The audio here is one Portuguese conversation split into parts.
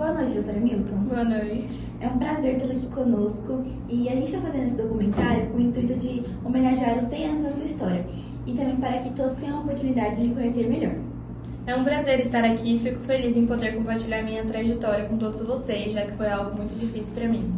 Boa noite, doutora Milton. Boa noite. É um prazer tê-la aqui conosco e a gente está fazendo esse documentário com o intuito de homenagear os 100 anos da sua história e também para que todos tenham a oportunidade de lhe conhecer melhor. É um prazer estar aqui e fico feliz em poder compartilhar minha trajetória com todos vocês, já que foi algo muito difícil para mim.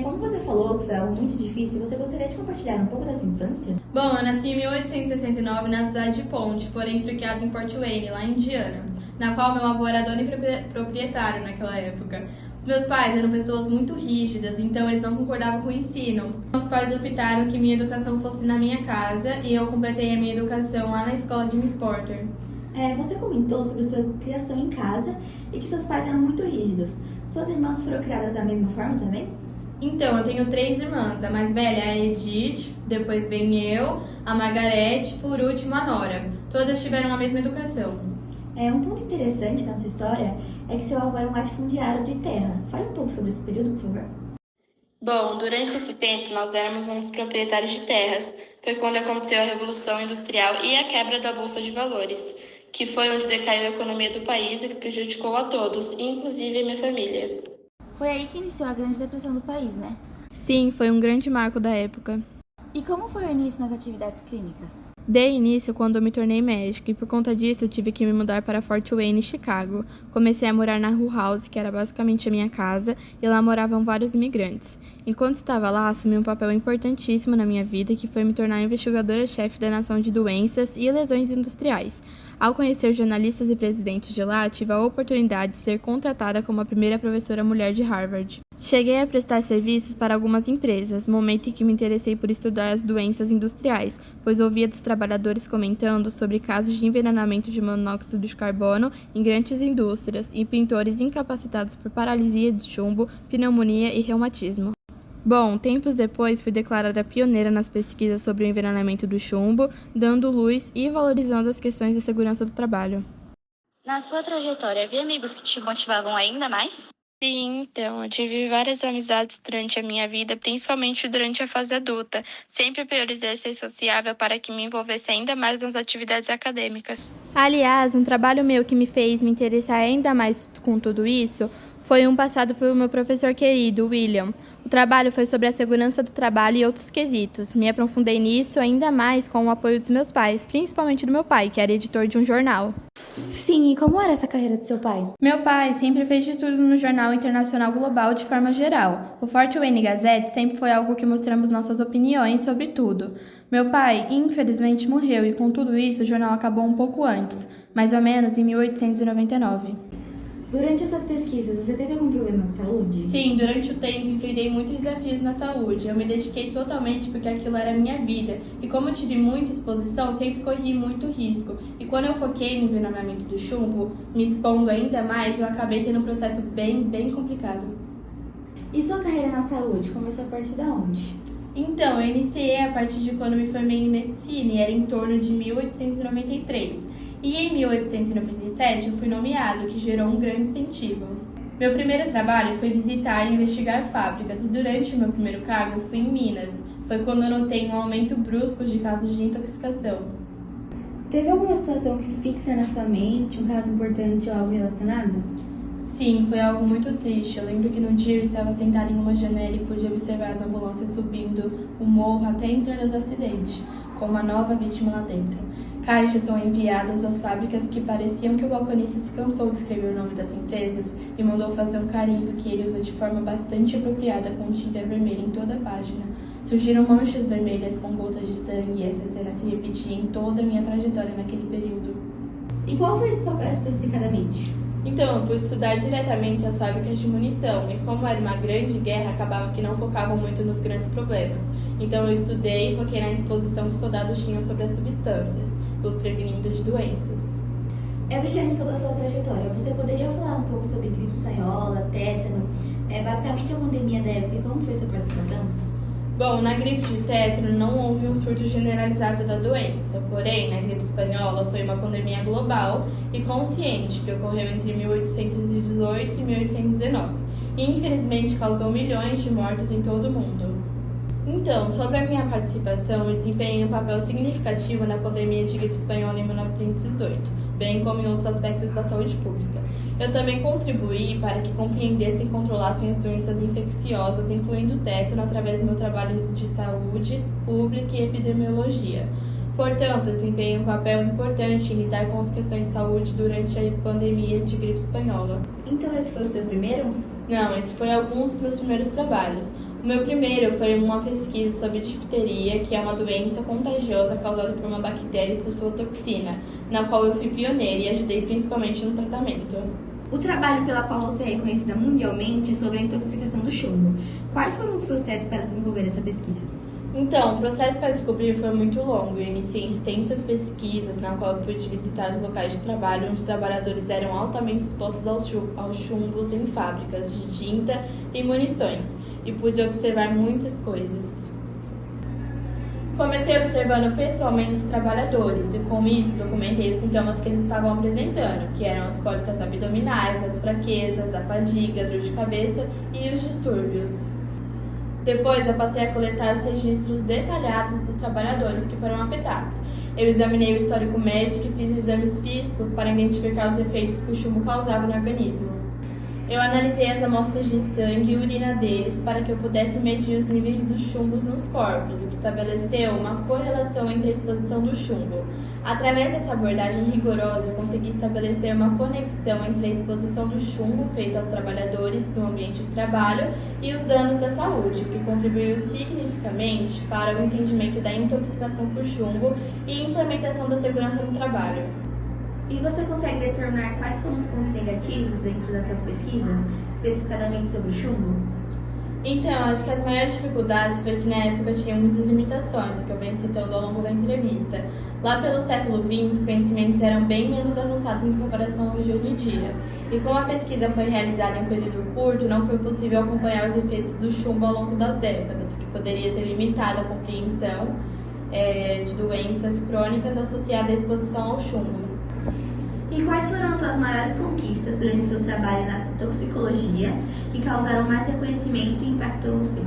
Como você falou que foi algo muito difícil, você gostaria de compartilhar um pouco da sua infância? Bom, eu nasci em 1869 na cidade de Ponte, porém fui criado em Fort Wayne, lá em Indiana, na qual meu avô era dono e proprietário naquela época. Os meus pais eram pessoas muito rígidas, então eles não concordavam com o ensino. Meus pais optaram que minha educação fosse na minha casa e eu completei a minha educação lá na escola de Miss Porter. Você comentou sobre sua criação em casa e que seus pais eram muito rígidos. Suas irmãs foram criadas da mesma forma também? Então, eu tenho 3 irmãs. A mais velha é a Edith, depois vem eu, a Margarete e por último a Nora. Todas tiveram a mesma educação. Um ponto interessante na sua história é que seu avô era um latifundiário de terra. Fale um pouco sobre esse período, por favor. Bom, durante esse tempo nós éramos um dos proprietários de terras. Foi quando aconteceu a Revolução Industrial e a quebra da Bolsa de Valores, que foi onde decaiu a economia do país e que prejudicou a todos, inclusive a minha família. Foi aí que iniciou a Grande Depressão do país, né? Sim, foi um grande marco da época. E como foi o início nas atividades clínicas? Dei início quando eu me tornei médica e por conta disso eu tive que me mudar para Fort Wayne, Chicago. Comecei a morar na Hull House, que era basicamente a minha casa, e lá moravam vários imigrantes. Enquanto estava lá, assumi um papel importantíssimo na minha vida, que foi me tornar investigadora-chefe da Nação de Doenças e Lesões Industriais. Ao conhecer jornalistas e presidentes de lá, tive a oportunidade de ser contratada como a primeira professora mulher de Harvard. Cheguei a prestar serviços para algumas empresas, momento em que me interessei por estudar as doenças industriais, pois ouvia dos trabalhadores comentando sobre casos de envenenamento de monóxido de carbono em grandes indústrias e pintores incapacitados por paralisia de chumbo, pneumonia e reumatismo. Bom, tempos depois fui declarada pioneira nas pesquisas sobre o envenenamento do chumbo, dando luz e valorizando as questões de segurança do trabalho. Na sua trajetória, havia amigos que te motivavam ainda mais? Sim, então, eu tive várias amizades durante a minha vida, principalmente durante a fase adulta. Sempre priorizei ser sociável para que me envolvesse ainda mais nas atividades acadêmicas. Aliás, um trabalho meu que me fez me interessar ainda mais com tudo isso foi um passado pelo meu professor querido, William. O trabalho foi sobre a segurança do trabalho e outros quesitos. Me aprofundei nisso ainda mais com o apoio dos meus pais, principalmente do meu pai, que era editor de um jornal. Sim, e como era essa carreira do seu pai? Meu pai sempre fez de tudo no jornal internacional global de forma geral. O Fort Wayne Gazette sempre foi algo que mostramos nossas opiniões sobre tudo. Meu pai, infelizmente, morreu e com tudo isso o jornal acabou um pouco antes, mais ou menos em 1899. Durante essas pesquisas, você teve algum problema de saúde? Sim, durante o tempo enfrentei muitos desafios na saúde. Eu me dediquei totalmente porque aquilo era a minha vida. E como eu tive muita exposição, sempre corri muito risco. E quando eu foquei no envenenamento do chumbo, me expondo ainda mais, eu acabei tendo um processo bem complicado. E sua carreira na saúde começou a partir de onde? Então, eu iniciei a partir de quando me formei em medicina e era em torno de 1893. E em 1897 eu fui nomeado, o que gerou um grande incentivo. Meu primeiro trabalho foi visitar e investigar fábricas, e durante o meu primeiro cargo eu fui em Minas. Foi quando eu notei um aumento brusco de casos de intoxicação. Teve alguma situação que fixa na sua mente, um caso importante ou algo relacionado? Sim, foi algo muito triste. Eu lembro que num dia eu estava sentada em uma janela e pude observar as ambulâncias subindo o morro até a entrada do acidente, com uma nova vítima lá dentro. Caixas são enviadas às fábricas que pareciam que o balconista se cansou de escrever o nome das empresas e mandou fazer um carimbo que ele usa de forma bastante apropriada com tinta vermelha em toda a página. Surgiram manchas vermelhas com gotas de sangue e essa cena se repetia em toda a minha trajetória naquele período. E qual foi esse papel especificadamente? Então, eu pude estudar diretamente as fábricas de munição, e como era uma grande guerra, acabava que não focavam muito nos grandes problemas. Então eu estudei e foquei na exposição que os soldados tinham sobre as substâncias, os prevenindo de doenças. É brilhante toda a sua trajetória. Você poderia falar um pouco sobre gripe espanhola, tétano, basicamente a pandemia da época e como foi sua participação? Bom, na gripe de tétano não houve um surto generalizado da doença, porém, na gripe espanhola foi uma pandemia global e consciente que ocorreu entre 1818 e 1819 e infelizmente causou milhões de mortos em todo o mundo. Então, sobre a minha participação, eu desempenhei um papel significativo na pandemia de gripe espanhola em 1918, bem como em outros aspectos da saúde pública. Eu também contribuí para que compreendessem e controlassem as doenças infecciosas, incluindo o tétano, através do meu trabalho de saúde pública e epidemiologia. Portanto, eu desempenhei um papel importante em lidar com as questões de saúde durante a pandemia de gripe espanhola. Então esse foi o seu primeiro? Não, esse foi algum dos meus primeiros trabalhos. O meu primeiro foi uma pesquisa sobre difteria, que é uma doença contagiosa causada por uma bactéria e por sua toxina, na qual eu fui pioneira e ajudei principalmente no tratamento. O trabalho pelo qual você é reconhecida mundialmente é sobre a intoxicação do chumbo. Quais foram os processos para desenvolver essa pesquisa? Então, o processo para descobrir foi muito longo. Eu iniciei extensas pesquisas, na qual eu pude visitar os locais de trabalho onde os trabalhadores eram altamente expostos aos chumbos em fábricas de tinta e munições, e pude observar muitas coisas. Comecei observando pessoalmente os trabalhadores e, com isso, documentei os sintomas que eles estavam apresentando, que eram as cólicas abdominais, as fraquezas, a fadiga, a dor de cabeça e os distúrbios. Depois, eu passei a coletar os registros detalhados dos trabalhadores que foram afetados. Eu examinei o histórico médico e fiz exames físicos para identificar os efeitos que o chumbo causava no organismo. Eu analisei as amostras de sangue e urina deles para que eu pudesse medir os níveis dos chumbos nos corpos, o que estabeleceu uma correlação entre a exposição do chumbo. Através dessa abordagem rigorosa, eu consegui estabelecer uma conexão entre a exposição do chumbo feita aos trabalhadores no ambiente de trabalho e os danos da saúde, o que contribuiu significativamente para o entendimento da intoxicação por chumbo e implementação da segurança no trabalho. E você consegue determinar quais foram os pontos negativos dentro das suas pesquisas, especificadamente sobre o chumbo? Então, acho que as maiores dificuldades foi que na época tinha muitas limitações, que eu venho citando ao longo da entrevista. Lá pelo século XX, os conhecimentos eram bem menos avançados em comparação hoje em dia. E como a pesquisa foi realizada em um período curto, não foi possível acompanhar os efeitos do chumbo ao longo das décadas, o que poderia ter limitado a compreensão de doenças crônicas associadas à exposição ao chumbo. E quais foram as suas maiores conquistas durante seu trabalho na toxicologia que causaram mais reconhecimento e impactou você?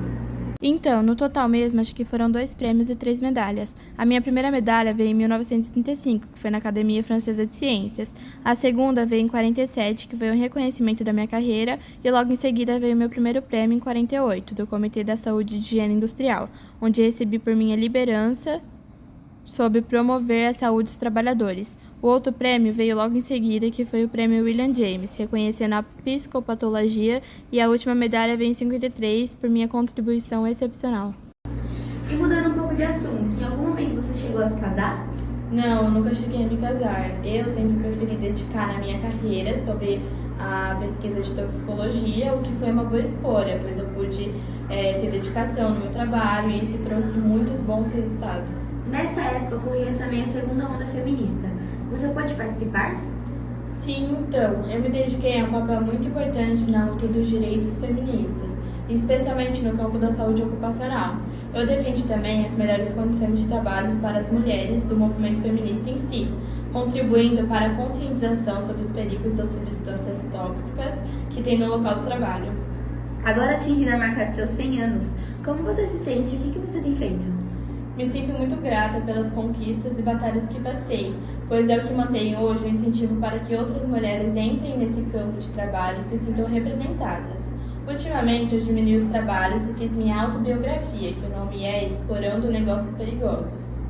Então, no total mesmo, acho que foram 2 prêmios e 3 medalhas. A minha primeira medalha veio em 1935, que foi na Academia Francesa de Ciências. A segunda veio em 47, que foi um reconhecimento da minha carreira. E logo em seguida veio o meu primeiro prêmio em 48, do Comitê da Saúde e Higiene Industrial, onde recebi por minha liderança sobre promover a saúde dos trabalhadores. O outro prêmio veio logo em seguida, que foi o prêmio William James, reconhecendo a psicopatologia, e a última medalha veio em 53 por minha contribuição excepcional. E mudando um pouco de assunto, em algum momento você chegou a se casar? Não, nunca cheguei a me casar. Eu sempre preferi dedicar na minha carreira sobre a pesquisa de toxicologia, o que foi uma boa escolha, pois eu pude ter dedicação no meu trabalho e isso trouxe muitos bons resultados. Nessa época ocorria também a segunda onda feminista. Você pode participar? Sim, então, eu me dediquei a um papel muito importante na luta dos direitos feministas, especialmente no campo da saúde ocupacional. Eu defendi também as melhores condições de trabalho para as mulheres do movimento feminista em si, contribuindo para a conscientização sobre os perigos das substâncias tóxicas que tem no local de trabalho. Agora atingindo a marca de seus 100 anos, como você se sente e o que você tem feito? Me sinto muito grata pelas conquistas e batalhas que passei, pois é o que mantém hoje o incentivo para que outras mulheres entrem nesse campo de trabalho e se sintam representadas. Ultimamente, eu diminui os trabalhos e fiz minha autobiografia, que o nome é Explorando Negócios Perigosos.